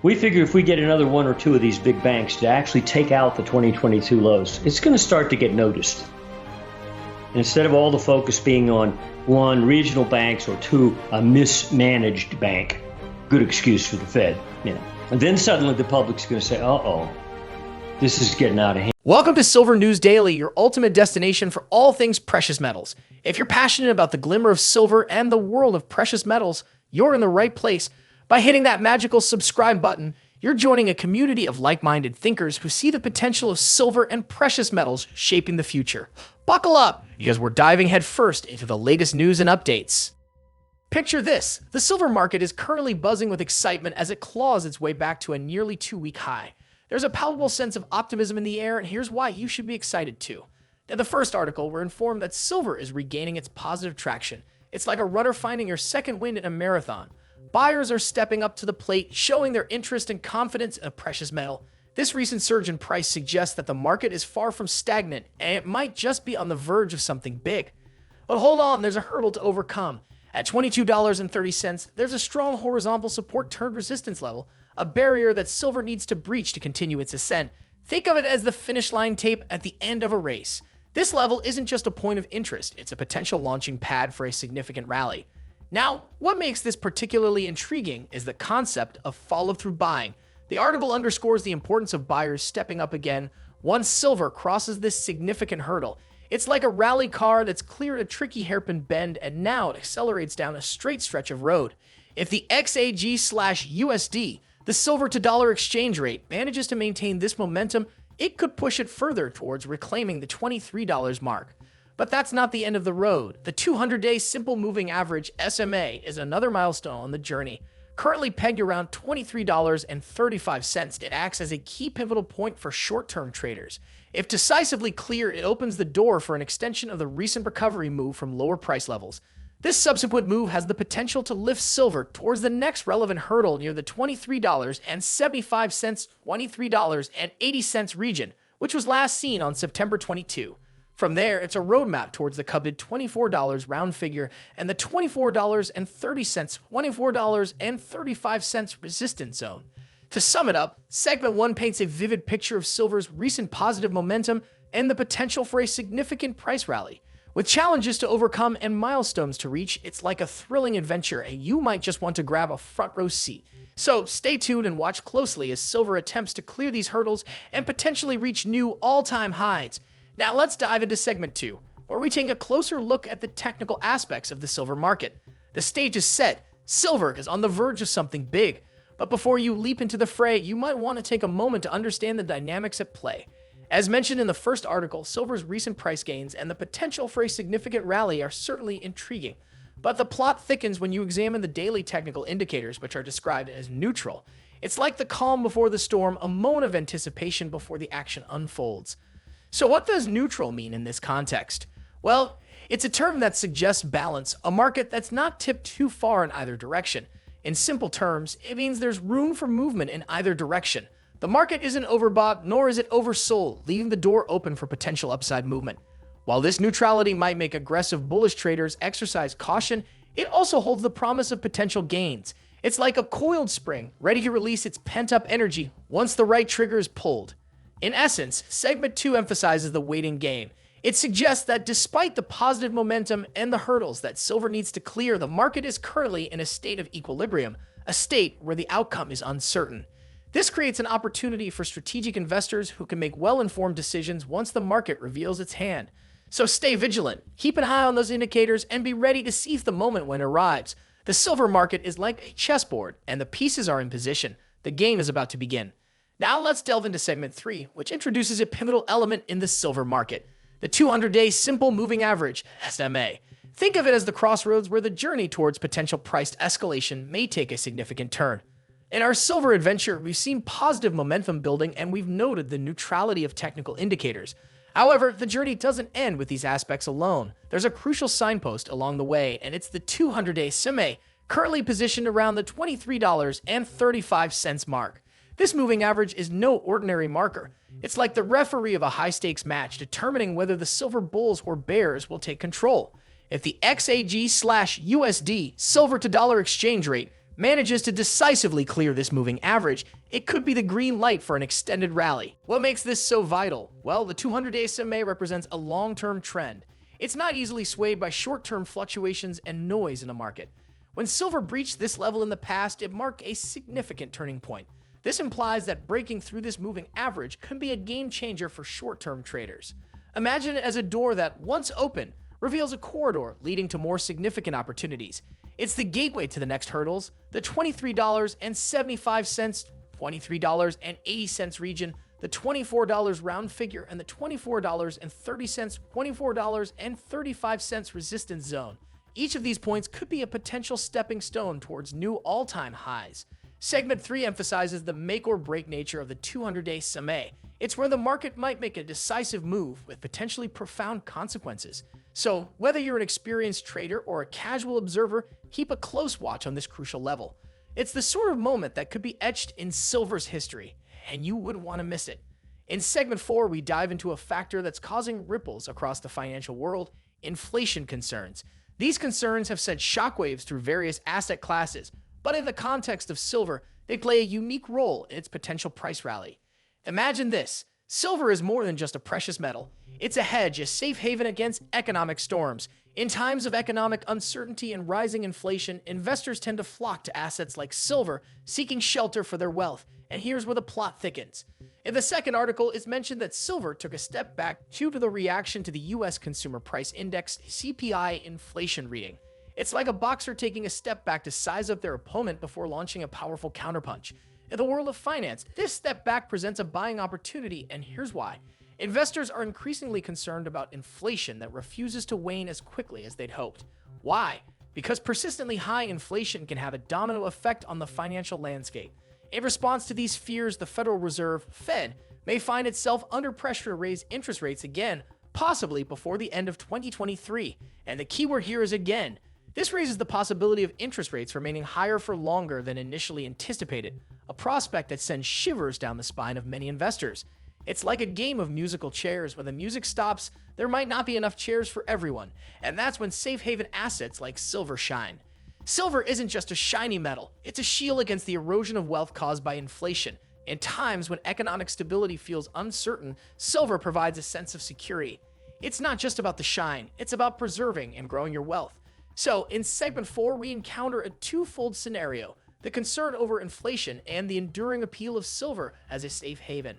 We figure if we get another one or two of these big banks to actually take out the 2022 lows, it's going to start to get noticed. Instead of all the focus being on one, regional banks, or two, a mismanaged bank. Good excuse for the Fed, And then suddenly the public's going to say, uh-oh, this is getting out of hand. Welcome to Silver News Daily, your ultimate destination for all things precious metals. If you're passionate about the glimmer of silver and the world of precious metals, you're in the right place. By hitting that magical subscribe button, you're joining a community of like-minded thinkers who see the potential of silver and precious metals shaping the future. Buckle up, because we're diving headfirst into the latest news and updates. Picture this. The silver market is currently buzzing with excitement as it claws its way back to a nearly 2-week high. There's a palpable sense of optimism in the air, and here's why you should be excited too. In the first article, we're informed that silver is regaining its positive traction. It's like a runner finding your second wind in a marathon. Buyers are stepping up to the plate, showing their interest and confidence in a precious metal. This recent surge in price suggests that the market is far from stagnant, and it might just be on the verge of something big. But hold on, there's a hurdle to overcome. At $22.30, there's a strong horizontal support turned resistance level, a barrier that silver needs to breach to continue its ascent. Think of it as the finish line tape at the end of a race. This level isn't just a point of interest, it's a potential launching pad for a significant rally. Now, what makes this particularly intriguing is the concept of follow-through buying. The article underscores the importance of buyers stepping up again once silver crosses this significant hurdle. It's like a rally car that's cleared a tricky hairpin bend and now it accelerates down a straight stretch of road. If the XAG/USD, the silver to dollar exchange rate, manages to maintain this momentum, it could push it further towards reclaiming the $23 mark. But that's not the end of the road. The 200-day simple moving average SMA is another milestone on the journey. Currently pegged around $23.35, it acts as a key pivotal point for short-term traders. If decisively clear, it opens the door for an extension of the recent recovery move from lower price levels. This subsequent move has the potential to lift silver towards the next relevant hurdle near the $23.75, $23.80 region, which was last seen on September 22. From there, it's a roadmap towards the coveted $24 round figure and the $24.30, $24.35 resistance zone. To sum it up, Segment 1 paints a vivid picture of silver's recent positive momentum and the potential for a significant price rally. With challenges to overcome and milestones to reach, it's like a thrilling adventure and you might just want to grab a front row seat. So stay tuned and watch closely as silver attempts to clear these hurdles and potentially reach new all-time highs. Now let's dive into Segment 2, where we take a closer look at the technical aspects of the silver market. The stage is set. Silver is on the verge of something big. But before you leap into the fray, you might want to take a moment to understand the dynamics at play. As mentioned in the first article, silver's recent price gains and the potential for a significant rally are certainly intriguing. But the plot thickens when you examine the daily technical indicators, which are described as neutral. It's like the calm before the storm, a moment of anticipation before the action unfolds. So what does neutral mean in this context? Well, it's a term that suggests balance, a market that's not tipped too far in either direction. In simple terms, it means there's room for movement in either direction. The market isn't overbought, nor is it oversold, leaving the door open for potential upside movement. While this neutrality might make aggressive bullish traders exercise caution, it also holds the promise of potential gains. It's like a coiled spring, ready to release its pent-up energy once the right trigger is pulled. In essence, Segment 2 emphasizes the waiting game. It suggests that despite the positive momentum and the hurdles that silver needs to clear, the market is currently in a state of equilibrium, a state where the outcome is uncertain. This creates an opportunity for strategic investors who can make well-informed decisions once the market reveals its hand. So stay vigilant, keep an eye on those indicators, and be ready to seize the moment when it arrives. The silver market is like a chessboard, and the pieces are in position. The game is about to begin. Now let's delve into Segment 3, which introduces a pivotal element in the silver market, the 200-day simple moving average, SMA. Think of it as the crossroads where the journey towards potential price escalation may take a significant turn. In our silver adventure, we've seen positive momentum building and we've noted the neutrality of technical indicators. However, the journey doesn't end with these aspects alone. There's a crucial signpost along the way, and it's the 200-day SMA, currently positioned around the $23.35 mark. This moving average is no ordinary marker. It's like the referee of a high-stakes match determining whether the silver bulls or bears will take control. If the XAG/USD silver to dollar exchange rate manages to decisively clear this moving average, it could be the green light for an extended rally. What makes this so vital? Well, the 200-day SMA represents a long-term trend. It's not easily swayed by short-term fluctuations and noise in the market. When silver breached this level in the past, it marked a significant turning point. This implies that breaking through this moving average could be a game changer for short-term traders. Imagine it as a door that, once open, reveals a corridor leading to more significant opportunities. It's the gateway to the next hurdles, the $23.75, $23.80 region, the $24 round figure, and the $24.30, $24.35 resistance zone. Each of these points could be a potential stepping stone towards new all-time highs. Segment 3 emphasizes the make-or-break nature of the 200-day SMA. It's where the market might make a decisive move with potentially profound consequences. So, whether you're an experienced trader or a casual observer, keep a close watch on this crucial level. It's the sort of moment that could be etched in silver's history, and you wouldn't want to miss it. In Segment 4, we dive into a factor that's causing ripples across the financial world: inflation concerns. These concerns have sent shockwaves through various asset classes, but in the context of silver, they play a unique role in its potential price rally. Imagine this: silver is more than just a precious metal. It's a hedge, a safe haven against economic storms. In times of economic uncertainty and rising inflation, investors tend to flock to assets like silver, seeking shelter for their wealth. And here's where the plot thickens. In the second article, it's mentioned that silver took a step back due to the reaction to the U.S. Consumer Price Index CPI inflation reading. It's like a boxer taking a step back to size up their opponent before launching a powerful counterpunch. In the world of finance, this step back presents a buying opportunity, and here's why. Investors are increasingly concerned about inflation that refuses to wane as quickly as they'd hoped. Why? Because persistently high inflation can have a domino effect on the financial landscape. In response to these fears, the Federal Reserve, Fed, may find itself under pressure to raise interest rates again, possibly before the end of 2023. And the keyword here is again. This raises the possibility of interest rates remaining higher for longer than initially anticipated, a prospect that sends shivers down the spine of many investors. It's like a game of musical chairs. When the music stops, there might not be enough chairs for everyone, and that's when safe haven assets like silver shine. Silver isn't just a shiny metal, it's a shield against the erosion of wealth caused by inflation. In times when economic stability feels uncertain, silver provides a sense of security. It's not just about the shine, it's about preserving and growing your wealth. So, in Segment 4, we encounter a twofold scenario: the concern over inflation and the enduring appeal of silver as a safe haven.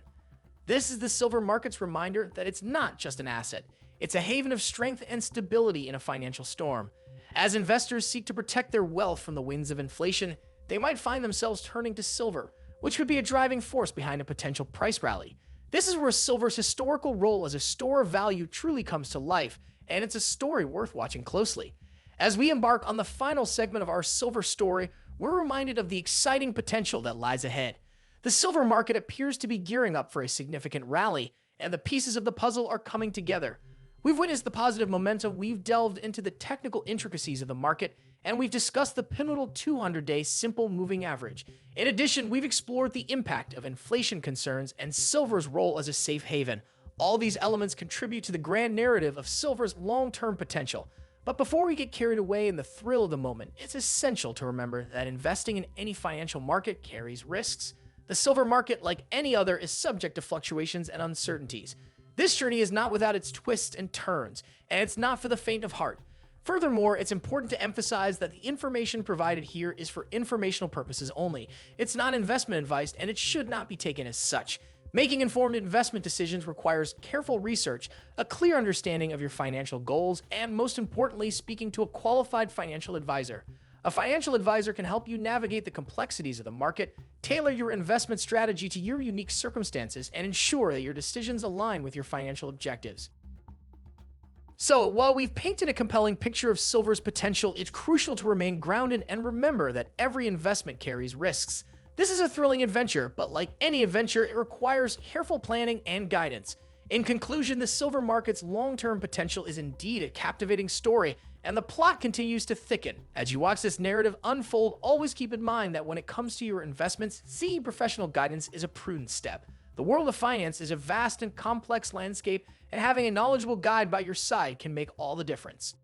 This is the silver market's reminder that it's not just an asset, it's a haven of strength and stability in a financial storm. As investors seek to protect their wealth from the winds of inflation, they might find themselves turning to silver, which could be a driving force behind a potential price rally. This is where silver's historical role as a store of value truly comes to life, and it's a story worth watching closely. As we embark on the final segment of our silver story, we're reminded of the exciting potential that lies ahead. The silver market appears to be gearing up for a significant rally, and the pieces of the puzzle are coming together. We've witnessed the positive momentum, we've delved into the technical intricacies of the market, and we've discussed the pivotal 200-day simple moving average. In addition, we've explored the impact of inflation concerns and silver's role as a safe haven. All these elements contribute to the grand narrative of silver's long-term potential. But before we get carried away in the thrill of the moment, it's essential to remember that investing in any financial market carries risks. The silver market, like any other, is subject to fluctuations and uncertainties. This journey is not without its twists and turns, and it's not for the faint of heart. Furthermore, it's important to emphasize that the information provided here is for informational purposes only. It's not investment advice, and it should not be taken as such. Making informed investment decisions requires careful research, a clear understanding of your financial goals, and most importantly, speaking to a qualified financial advisor. A financial advisor can help you navigate the complexities of the market, tailor your investment strategy to your unique circumstances, and ensure that your decisions align with your financial objectives. So, while we've painted a compelling picture of silver's potential, it's crucial to remain grounded and remember that every investment carries risks. This is a thrilling adventure, but like any adventure, it requires careful planning and guidance. In conclusion, the silver market's long-term potential is indeed a captivating story, and the plot continues to thicken. As you watch this narrative unfold, always keep in mind that when it comes to your investments, seeking professional guidance is a prudent step. The world of finance is a vast and complex landscape, and having a knowledgeable guide by your side can make all the difference.